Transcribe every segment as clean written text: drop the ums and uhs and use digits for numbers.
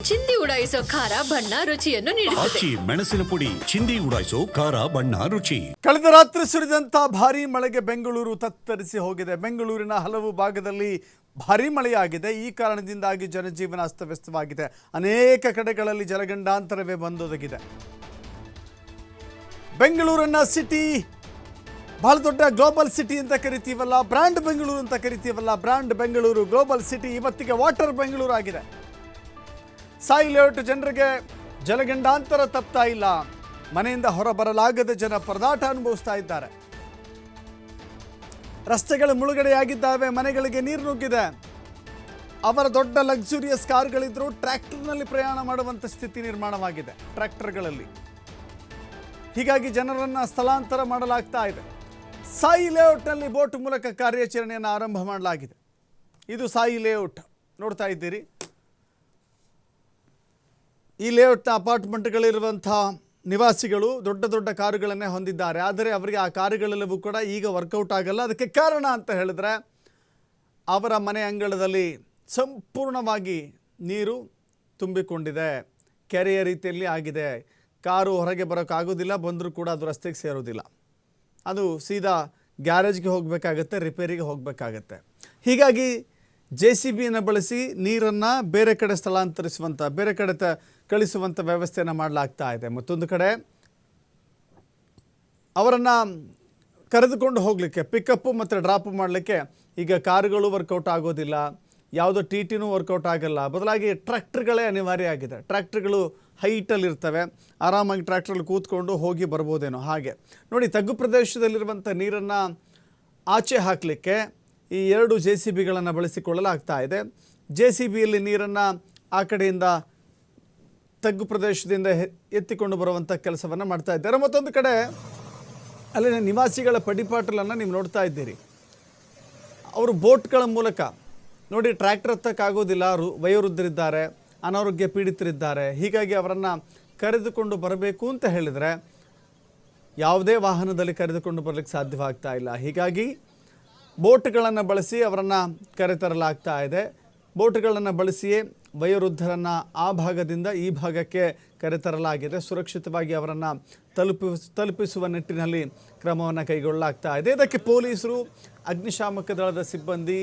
ಚಿಂದಿ ಉಡಾಯಿಸೋ ಖಾರ ಬಣ್ಣ ರುಚಿಯನ್ನು ನೀಡುತ್ತದೆ. ಮೆಣಸಿನ ಪುಡಿ ಚಿಂದಿ ಉಡಾಯಿಸೋ ಖಾರ ಬಣ್ಣ ರುಚಿ. ಕಳೆದ ರಾತ್ರಿ ಸುರಿದಂತ ಭಾರೀ ಮಳೆಗೆ ಬೆಂಗಳೂರು ತತ್ತರಿಸಿ ಹೋಗಿದೆ. ಬೆಂಗಳೂರಿನ ಹಲವು ಭಾಗದಲ್ಲಿ ಭಾರೀ ಮಳೆಯಾಗಿದೆ. ಈ ಕಾರಣದಿಂದಾಗಿ ಜನಜೀವನ ಅಸ್ತವ್ಯಸ್ತವಾಗಿದೆ. ಅನೇಕ ಕಡೆಗಳಲ್ಲಿ ಜಲಗಂಡಾಂತರವೇ ಬಂದೊದಗಿದೆ. ಬೆಂಗಳೂರನ್ನ ಸಿಟಿ ಬಹಳ ದೊಡ್ಡ ಗ್ಲೋಬಲ್ ಸಿಟಿ ಅಂತ ಕರಿತೀವಲ್ಲ, ಬ್ರ್ಯಾಂಡ್ ಬೆಂಗಳೂರು ಅಂತ ಕರಿತೀವಲ್ಲ, ಬ್ರ್ಯಾಂಡ್ ಬೆಂಗಳೂರು ಗ್ಲೋಬಲ್ ಸಿಟಿ ಇವತ್ತಿಗೆ ವಾಟರ್ ಬೆಂಗಳೂರು ಆಗಿದೆ. ಸಾಯಿ ಲೇಔಟ್ ಜನರಿಗೆ ಜಲಗಂಡಾಂತರ ತಪ್ತಾ ಇಲ್ಲ. ಮನೆಯಿಂದ ಹೊರಬರಲಾಗದೆ ಜನ ಪರದಾಟ ಅನುಭವಿಸ್ತಾ ಇದ್ದಾರೆ. ರಸ್ತೆಗಳು ಮುಳುಗಡೆಯಾಗಿದ್ದಾವೆ, ಮನೆಗಳಿಗೆ ನೀರು ನುಗ್ಗಿದೆ. ಅವರ ದೊಡ್ಡ ಲಕ್ಸುರಿಯಸ್ ಕಾರ್ಗಳಿದ್ರು ಟ್ರ್ಯಾಕ್ಟರ್ನಲ್ಲಿ ಪ್ರಯಾಣ ಮಾಡುವಂಥ ಸ್ಥಿತಿ ನಿರ್ಮಾಣವಾಗಿದೆ. ಟ್ರ್ಯಾಕ್ಟರ್ಗಳಲ್ಲಿ ಹೀಗಾಗಿ ಜನರನ್ನು ಸ್ಥಳಾಂತರ ಮಾಡಲಾಗ್ತಾ ಇದೆ. ಸಾಯಿ ಲೇಔಟ್ನಲ್ಲಿ ಬೋಟ್ ಮೂಲಕ ಕಾರ್ಯಾಚರಣೆಯನ್ನು ಆರಂಭ ಮಾಡಲಾಗಿದೆ. ಇದು ಸಾಯಿ ಲೇಔಟ್ ನೋಡ್ತಾ ಇದ್ದೀರಿ. ಈ ಲೇಔಟ್ನ ಅಪಾರ್ಟ್ಮೆಂಟ್ಗಳಿರುವಂಥ ನಿವಾಸಿಗಳು ದೊಡ್ಡ ದೊಡ್ಡ ಕಾರುಗಳನ್ನೇ ಹೊಂದಿದ್ದಾರೆ. ಆದರೆ ಅವರಿಗೆ ಆ ಕಾರುಗಳೆಲ್ಲವೂ ಕೂಡ ಈಗ ವರ್ಕೌಟ್ ಆಗಲ್ಲ. ಅದಕ್ಕೆ ಕಾರಣ ಅಂತ ಹೇಳಿದ್ರೆ ಅವರ ಮನೆ ಅಂಗಳದಲ್ಲಿ ಸಂಪೂರ್ಣವಾಗಿ ನೀರು ತುಂಬಿಕೊಂಡಿದೆ. ಕೆರೆಯ ರೀತಿಯಲ್ಲಿ ಆಗಿದೆ. ಕಾರು ಹೊರಗೆ ಬರೋಕ್ಕಾಗೋದಿಲ್ಲ, ಬಂದರೂ ಕೂಡ ಅದು ರಸ್ತೆಗೆ ಸೇರೋದಿಲ್ಲ. ಅದು ಸೀದಾ ಗ್ಯಾರೇಜ್ಗೆ ಹೋಗಬೇಕಾಗತ್ತೆ, ರಿಪೇರಿಗೆ ಹೋಗಬೇಕಾಗತ್ತೆ. ಹೀಗಾಗಿ JCBಯನ್ನು ಬಳಸಿ ನೀರನ್ನು ಬೇರೆ ಕಡೆ ಸ್ಥಳಾಂತರಿಸುವಂಥ, ಬೇರೆ ಕಡೆ ಕಳಿಸುವಂಥ ವ್ಯವಸ್ಥೆಯನ್ನು ಮಾಡಲಾಗ್ತಾ ಇದೆ. ಮತ್ತೊಂದು ಕಡೆ ಅವರನ್ನು ಕರೆದುಕೊಂಡು ಹೋಗಲಿಕ್ಕೆ, ಪಿಕಪ್ಪು ಮತ್ತು ಡ್ರಾಪು ಮಾಡಲಿಕ್ಕೆ ಈಗ ಕಾರುಗಳು ವರ್ಕೌಟ್ ಆಗೋದಿಲ್ಲ, ಯಾವುದೋ TTನೂ ವರ್ಕೌಟ್ ಆಗಲ್ಲ. ಬದಲಾಗಿ ಟ್ರ್ಯಾಕ್ಟರ್ಗಳೇ ಅನಿವಾರ್ಯ ಆಗಿದೆ. ಟ್ರ್ಯಾಕ್ಟರ್ಗಳು ಹೈಟಲ್ಲಿರ್ತವೆ, ಆರಾಮಾಗಿ ಟ್ರ್ಯಾಕ್ಟ್ರಲ್ಲಿ ಕೂತ್ಕೊಂಡು ಹೋಗಿ ಬರ್ಬೋದೇನೋ. ಹಾಗೆ ನೋಡಿ, ತಗ್ಗು ಪ್ರದೇಶದಲ್ಲಿರುವಂಥ ನೀರನ್ನು ಆಚೆ ಹಾಕಲಿಕ್ಕೆ ಈ 2 JCBಗಳನ್ನು ಬಳಸಿಕೊಳ್ಳಲಾಗ್ತಾ ಇದೆ. JCBಯಲ್ಲಿ ನೀರನ್ನು ಆ ಕಡೆಯಿಂದ ತಗ್ಗು ಪ್ರದೇಶದಿಂದ ಎತ್ತಿಕೊಂಡು ಬರುವಂಥ ಕೆಲಸವನ್ನು ಮಾಡ್ತಾ ಇದ್ದಾರೆ. ಮತ್ತೊಂದು ಕಡೆ ಅಲ್ಲಿನ ನಿವಾಸಿಗಳ ಪಡಿಪಾಟಲನ್ನು ನೀವು ನೋಡ್ತಾ ಇದ್ದೀರಿ. ಅವರು ಬೋಟ್ಗಳ ಮೂಲಕ ನೋಡಿ, ಟ್ರ್ಯಾಕ್ಟರ್ ಹತ್ತಕ್ಕಾಗೋದಿಲ್ಲ, ವಯೋವೃದ್ಧರಿದ್ದಾರೆ, ಅನಾರೋಗ್ಯ ಪೀಡಿತರಿದ್ದಾರೆ. ಹೀಗಾಗಿ ಅವರನ್ನು ಕರೆದುಕೊಂಡು ಬರಬೇಕು ಅಂತ ಹೇಳಿದರೆ ಯಾವುದೇ ವಾಹನದಲ್ಲಿ ಕರೆದುಕೊಂಡು ಬರಲಿಕ್ಕೆ ಸಾಧ್ಯವಾಗ್ತಾ ಇಲ್ಲ. ಹೀಗಾಗಿ ಬೋಟ್ಗಳನ್ನು ಬಳಸಿ ಅವರನ್ನು ಕರೆತರಲಾಗ್ತಾ ಇದೆ. ಬೋಟ್ಗಳನ್ನು ಬಳಸಿಯೇ ವಯೋವೃದ್ಧರನ್ನು ಆ ಭಾಗದಿಂದ ಈ ಭಾಗಕ್ಕೆ ಕರೆತರಲಾಗಿದೆ. ಸುರಕ್ಷಿತವಾಗಿ ಅವರನ್ನು ತಲುಪಿಸುವ ನಿಟ್ಟಿನಲ್ಲಿ ಕ್ರಮವನ್ನು ಕೈಗೊಳ್ಳಲಾಗ್ತಾ ಇದೆ. ಇದಕ್ಕೆ ಪೊಲೀಸರು, ಅಗ್ನಿಶಾಮಕ ದಳದ ಸಿಬ್ಬಂದಿ,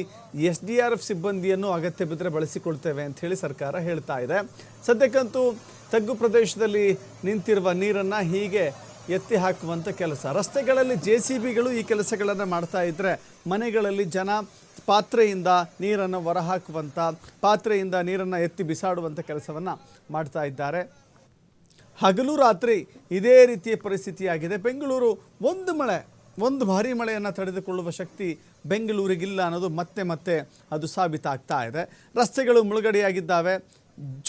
SDRF ಸಿಬ್ಬಂದಿಯನ್ನು ಅಗತ್ಯ ಬಿದ್ದರೆ ಬಳಸಿಕೊಳ್ತೇವೆ ಅಂಥೇಳಿ ಸರ್ಕಾರ ಹೇಳ್ತಾ ಇದೆ. ಸದ್ಯಕ್ಕಂತೂ ತಗ್ಗು ಪ್ರದೇಶದಲ್ಲಿ ನಿಂತಿರುವ ನೀರನ್ನು ಹೀಗೆ ಎತ್ತಿ ಹಾಕುವಂಥ ಕೆಲಸ. ರಸ್ತೆಗಳಲ್ಲಿ JCBಗಳು ಈ ಕೆಲಸಗಳನ್ನು ಮಾಡ್ತಾ ಇದ್ದರೆ ಮನೆಗಳಲ್ಲಿ ಜನ ಪಾತ್ರೆಯಿಂದ ನೀರನ್ನು ಹೊರಹಾಕುವಂಥ, ಪಾತ್ರೆಯಿಂದ ನೀರನ್ನು ಎತ್ತಿ ಬಿಸಾಡುವಂಥ ಕೆಲಸವನ್ನು ಮಾಡ್ತಾ ಇದ್ದಾರೆ. ಹಗಲು ರಾತ್ರಿ ಇದೇ ರೀತಿಯ ಪರಿಸ್ಥಿತಿಯಾಗಿದೆ. ಬೆಂಗಳೂರು ಒಂದು ಭಾರೀ ಮಳೆಯನ್ನು ತಡೆದುಕೊಳ್ಳುವ ಶಕ್ತಿ ಬೆಂಗಳೂರಿಗಿಲ್ಲ ಅನ್ನೋದು ಮತ್ತೆ ಅದು ಸಾಬೀತಾಗ್ತಾ ಇದೆ. ರಸ್ತೆಗಳು ಮುಳುಗಡೆಯಾಗಿದ್ದಾವೆ.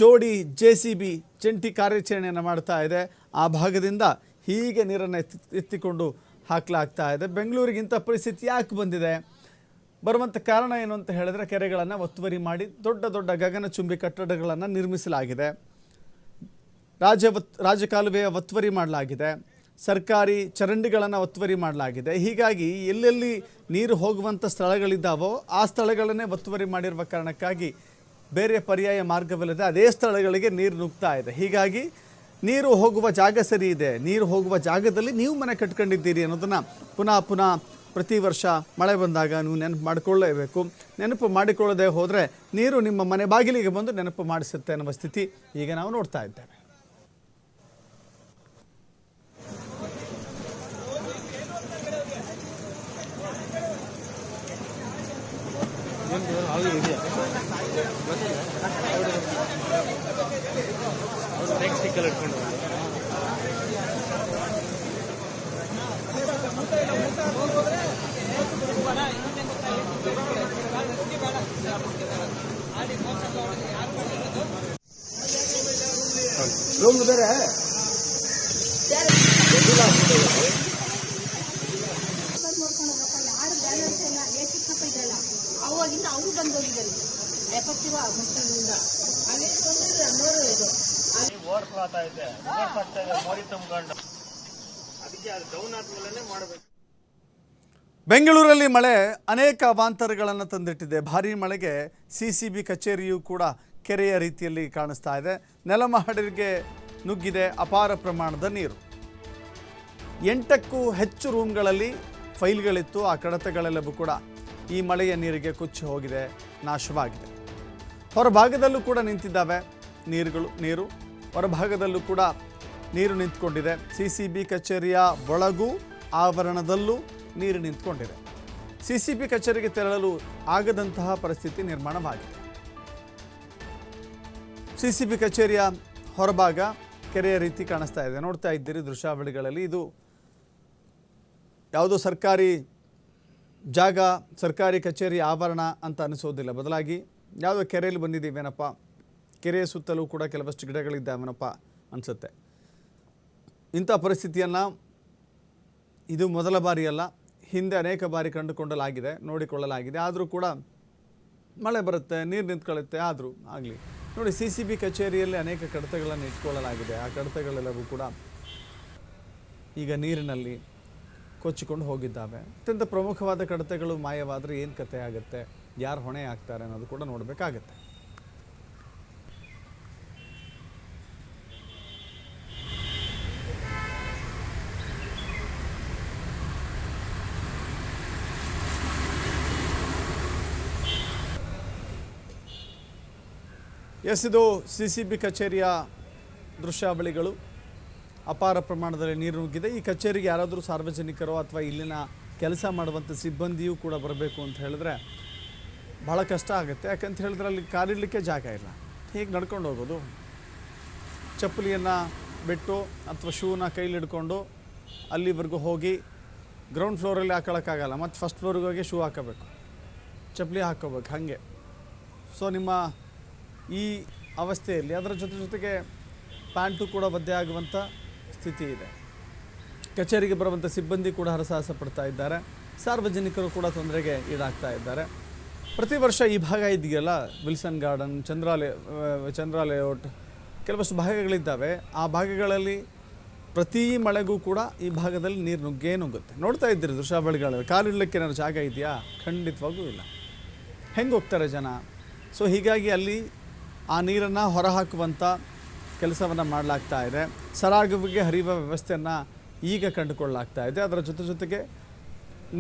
ಜೋಡಿ JCB ಜಂಟಿ ಕಾರ್ಯಾಚರಣೆಯನ್ನು ಮಾಡ್ತಾ ಇದೆ. ಆ ಭಾಗದಿಂದ ಹೀಗೆ ನೀರನ್ನು ಎತ್ತಿಕೊಂಡು ಹಾಕಲಾಗ್ತಾ ಇದೆ. ಬೆಂಗಳೂರಿಗಿಂತ ಪರಿಸ್ಥಿತಿ ಯಾಕೆ ಬಂದಿದೆ? ಬರುವಂಥ ಕಾರಣ ಏನು ಅಂತ ಹೇಳಿದ್ರೆ, ಕೆರೆಗಳನ್ನು ಒತ್ತುವರಿ ಮಾಡಿ ದೊಡ್ಡ ದೊಡ್ಡ ಗಗನಚುಂಬಿ ಕಟ್ಟಡಗಳನ್ನು ನಿರ್ಮಿಸಲಾಗಿದೆ. ರಾಜಕಾಲುವೆಯ ಒತ್ತುವರಿ ಮಾಡಲಾಗಿದೆ. ಸರ್ಕಾರಿ ಚರಂಡಿಗಳನ್ನು ಒತ್ತುವರಿ ಮಾಡಲಾಗಿದೆ. ಹೀಗಾಗಿ ಎಲ್ಲೆಲ್ಲಿ ನೀರು ಹೋಗುವಂಥ ಸ್ಥಳಗಳಿದ್ದಾವೋ ಆ ಸ್ಥಳಗಳನ್ನೇ ಒತ್ತುವರಿ ಮಾಡಿರುವ ಕಾರಣಕ್ಕಾಗಿ ಬೇರೆ ಪರ್ಯಾಯ ಮಾರ್ಗವಿಲ್ಲದೆ ಅದೇ ಸ್ಥಳಗಳಿಗೆ ನೀರು ನುಗ್ತಾ ಇದೆ. ಹೀಗಾಗಿ ನೀರು ಹೋಗುವ ಜಾಗ ಸರಿ ಇದೆ, ನೀರು ಹೋಗುವ ಜಾಗದಲ್ಲಿ ನೀವು ಮನೆ ಕಟ್ಕೊಂಡಿದ್ದೀರಿ ಅನ್ನೋದನ್ನು ಪುನಃ ಪ್ರತಿ ವರ್ಷ ಮಳೆ ಬಂದಾಗ ನೀವು ನೆನಪು ಮಾಡಿಕೊಳ್ಳಲೇಬೇಕು. ನೆನಪು ಮಾಡಿಕೊಳ್ಳದೆ ಹೋದರೆ ನೀರು ನಿಮ್ಮ ಮನೆ ಬಾಗಿಲಿಗೆ ಬಂದು ನೆನಪು ಮಾಡಿಸುತ್ತೆ ಅನ್ನುವ ಸ್ಥಿತಿ ಈಗ ನಾವು ನೋಡ್ತಾ ಇದ್ದೇವೆ. ಅವಾಗಿಂದ ಅವರು ಬಂದೋಗಿದ್ದಾರೆ 70 ಬೆಂಗಳೂರಲ್ಲಿ ಮಳೆ ಅನೇಕ ಅವಾಂತರಗಳನ್ನು ತಂದಿಟ್ಟಿದೆ. ಭಾರೀ ಮಳೆಗೆ CCB ಕಚೇರಿಯೂ ಕೂಡ ಕೆರೆಯ ರೀತಿಯಲ್ಲಿ ಕಾಣಿಸ್ತಾ ಇದೆ. ನೆಲಮಹಡಿಗೆ ನುಗ್ಗಿದೆ ಅಪಾರ ಪ್ರಮಾಣದ ನೀರು. 8ಕ್ಕೂ ಹೆಚ್ಚು ರೂಮ್ಗಳಲ್ಲಿ ಫೈಲ್ಗಳಿತ್ತು. ಆ ಕಡತಗಳೆಲ್ಲವೂ ಕೂಡ ಈ ಮಳೆಯ ನೀರಿಗೆ ಕೊಚ್ಚಿ ಹೋಗಿದೆ, ನಾಶವಾಗಿದೆ. ಹೊರಭಾಗದಲ್ಲೂ ಕೂಡ ನಿಂತಿದ್ದಾವೆ ನೀರು. ಹೊರಭಾಗದಲ್ಲೂ ಕೂಡ ನೀರು ನಿಂತ್ಕೊಂಡಿದೆ. CCB ಕಚೇರಿಯ ಒಳಗೂ ಆವರಣದಲ್ಲೂ ನೀರು ನಿಂತ್ಕೊಂಡಿದೆ. CCB ಕಚೇರಿಗೆ ತೆರಳಲು ಆಗದಂತಹ ಪರಿಸ್ಥಿತಿ ನಿರ್ಮಾಣವಾಗಿದೆ. CCB ಕಚೇರಿಯ ಹೊರಭಾಗ ಕೆರೆಯ ರೀತಿ ಕಾಣಿಸ್ತಾ ಇದೆ. ನೋಡ್ತಾ ಇದ್ದೀರಿ ದೃಶ್ಯಾವಳಿಗಳಲ್ಲಿ. ಇದು ಯಾವುದೋ ಸರ್ಕಾರಿ ಜಾಗ, ಸರ್ಕಾರಿ ಕಚೇರಿ ಆವರಣ ಅಂತ ಅನಿಸೋದಿಲ್ಲ. ಬದಲಾಗಿ ಯಾವುದೋ ಕೆರೆಯಲ್ಲಿ ಬಂದಿದ್ದೀವೇನಪ್ಪ, ಕೆರೆಯ ಸುತ್ತಲೂ ಕೂಡ ಕೆಲವಷ್ಟು ಗಿಡಗಳಿದ್ದಾವೇನಪ್ಪ ಅನಿಸುತ್ತೆ. ಇಂಥ ಪರಿಸ್ಥಿತಿಯನ್ನು ಇದು ಮೊದಲ ಬಾರಿಯಲ್ಲ, ಹಿಂದೆ ಅನೇಕ ಬಾರಿ ನೋಡಿಕೊಳ್ಳಲಾಗಿದೆ. ಆದರೂ ಕೂಡ ಮಳೆ ಬರುತ್ತೆ, ನೀರು ನಿಂತ್ಕೊಳ್ಳುತ್ತೆ. ಆದರೂ ಆಗಲಿ ನೋಡಿ, CCB ಕಚೇರಿಯಲ್ಲಿ ಅನೇಕ ಕಡತಗಳನ್ನು ಇಟ್ಕೊಳ್ಳಲಾಗಿದೆ. ಆ ಕಡತಗಳೆಲ್ಲವೂ ಕೂಡ ಈಗ ನೀರಿನಲ್ಲಿ ಕೊಚ್ಚಿಕೊಂಡು ಹೋಗಿದ್ದಾವೆ. ಅತ್ಯಂತ ಪ್ರಮುಖವಾದ ಕಡತಗಳು ಮಾಯವಾದರೆ ಏನು ಕತೆ ಆಗುತ್ತೆ, ಯಾರು ಹೊಣೆ ಆಗ್ತಾರೆ ಅನ್ನೋದು ಕೂಡ ನೋಡಬೇಕಾಗತ್ತೆ. ಇದು CCB ಕಚೇರಿಯ ದೃಶ್ಯಾವಳಿಗಳು. ಅಪಾರ ಪ್ರಮಾಣದಲ್ಲಿ ನೀರು ನುಗ್ಗಿದೆ. ಈ ಕಚೇರಿಗೆ ಯಾರಾದರೂ ಸಾರ್ವಜನಿಕರು ಅಥವಾ ಇಲ್ಲಿನ ಕೆಲಸ ಮಾಡುವಂಥ ಸಿಬ್ಬಂದಿಯೂ ಕೂಡ ಬರಬೇಕು ಅಂತ ಹೇಳಿದ್ರೆ ಭಾಳ ಕಷ್ಟ ಆಗುತ್ತೆ. ಯಾಕಂತ ಹೇಳಿದ್ರೆ ಅಲ್ಲಿ ಕಾಲಿಡಲಿಕ್ಕೆ ಜಾಗ ಇಲ್ಲ. ಹೀಗೆ ನಡ್ಕೊಂಡು ಹೋಗೋದು, ಚಪ್ಪಲಿಯನ್ನು ಬಿಟ್ಟು ಅಥವಾ ಶೂನ ಕೈಲಿ ಹಿಡ್ಕೊಂಡು ಅಲ್ಲಿವರೆಗೂ ಹೋಗಿ ಗ್ರೌಂಡ್ ಫ್ಲೋರಲ್ಲಿ ಹಾಕೊಳ್ಳೋಕ್ಕಾಗಲ್ಲ. ಮತ್ತು ಫಸ್ಟ್ ಫ್ಲೋರಿಗೆ ಹೋಗಿ ಶೂ ಹಾಕೋಬೇಕು, ಚಪ್ಪಲಿ ಹಾಕ್ಕೋಬೇಕು. ಹಾಗೆ ಸೊ ನಿಮ್ಮ ಈ ಅವಸ್ಥೆಯಲ್ಲಿ ಅದರ ಜೊತೆಗೆ ಪ್ಯಾಂಟು ಕೂಡ ಒದ್ದೆ ಆಗುವಂಥ ಸ್ಥಿತಿ ಇದೆ. ಕಚೇರಿಗೆ ಬರುವಂಥ ಸಿಬ್ಬಂದಿ ಕೂಡ ಹರಸಾಹಸ ಪಡ್ತಾ ಇದ್ದಾರೆ. ಸಾರ್ವಜನಿಕರು ಕೂಡ ತೊಂದರೆಗೆ ಈಡಾಗ್ತಾ ಇದ್ದಾರೆ. ಪ್ರತಿ ವರ್ಷ ಈ ಭಾಗ ಇದೆಯಲ್ಲ, ವಿಲ್ಸನ್ ಗಾರ್ಡನ್, ಚಂದ್ರ ಲೇಔಟ್, ಕೆಲವಷ್ಟು ಭಾಗಗಳಿದ್ದಾವೆ. ಆ ಭಾಗಗಳಲ್ಲಿ ಪ್ರತಿ ಮಳೆಗೂ ಕೂಡ ಈ ಭಾಗದಲ್ಲಿ ನೀರು ನುಗ್ಗುತ್ತೆ. ನೋಡ್ತಾ ಇದ್ದೀರಿ ದೃಶ್ಯಾವಳಿಗಳಲ್ಲಿ. ಕಾಲಿಡಲಿಕ್ಕೆ ಏನಾದ್ರು ಜಾಗ ಇದೆಯಾ? ಖಂಡಿತವಾಗೂ ಇಲ್ಲ. ಹೆಂಗೆ ಹೋಗ್ತಾರೆ ಜನ? ಸೊ ಹೀಗಾಗಿ ಅಲ್ಲಿ ಆ ನೀರನ್ನು ಹೊರಹಾಕುವಂಥ ಕೆಲಸವನ್ನು ಮಾಡಲಾಗ್ತಾ ಇದೆ. ಸರಾಗವಾಗಿ ಹರಿಯುವ ವ್ಯವಸ್ಥೆಯನ್ನು ಈಗ ಕಂಡುಕೊಳ್ಳಲಾಗ್ತಾ ಇದೆ. ಅದರ ಜೊತೆಗೆ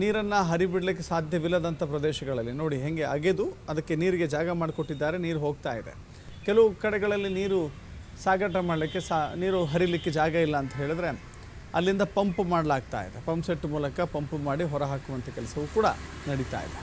ನೀರನ್ನು ಹರಿಬಿಡಲಿಕ್ಕೆ ಸಾಧ್ಯವಿಲ್ಲದಂಥ ಪ್ರದೇಶಗಳಲ್ಲಿ ನೋಡಿ ಹೆಂಗೆ ಅಗೆದು ಅದಕ್ಕೆ ನೀರಿಗೆ ಜಾಗ ಮಾಡಿಕೊಟ್ಟಿದ್ದಾರೆ. ನೀರು ಹೋಗ್ತಾ ಇದೆ. ಕೆಲವು ಕಡೆಗಳಲ್ಲಿ ನೀರು ಸಾಗಾಟ ಮಾಡಲಿಕ್ಕೆ ನೀರು ಹರಿಲಿಕ್ಕೆ ಜಾಗ ಇಲ್ಲ ಅಂತ ಹೇಳಿದ್ರೆ ಅಲ್ಲಿಂದ ಪಂಪ್ ಮಾಡಲಾಗ್ತಾ ಇದೆ. ಪಂಪ್ ಸೆಟ್ ಮೂಲಕ ಪಂಪ್ ಮಾಡಿ ಹೊರಹಾಕುವಂಥ ಕೆಲಸವೂ ಕೂಡ ನಡೀತಾ ಇದೆ.